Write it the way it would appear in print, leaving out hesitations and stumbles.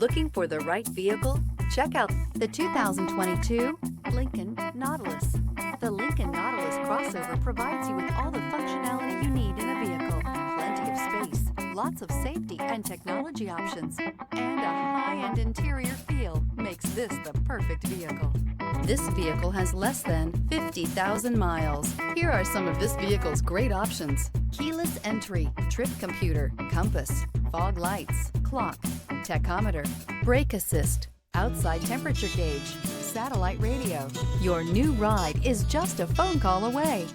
Looking for the right vehicle? Check out the 2022 Lincoln Nautilus. The Lincoln Nautilus crossover provides you with all the functionality you need in a vehicle. Plenty of space, lots of safety and technology options, and a high-end interior feel makes this the perfect vehicle. This vehicle has less than 50,000 miles. Here are some of this vehicle's great options: keyless entry, trip computer, compass, fog lights, clock, tachometer, brake assist, outside temperature gauge, satellite radio. Your new ride is just a phone call away.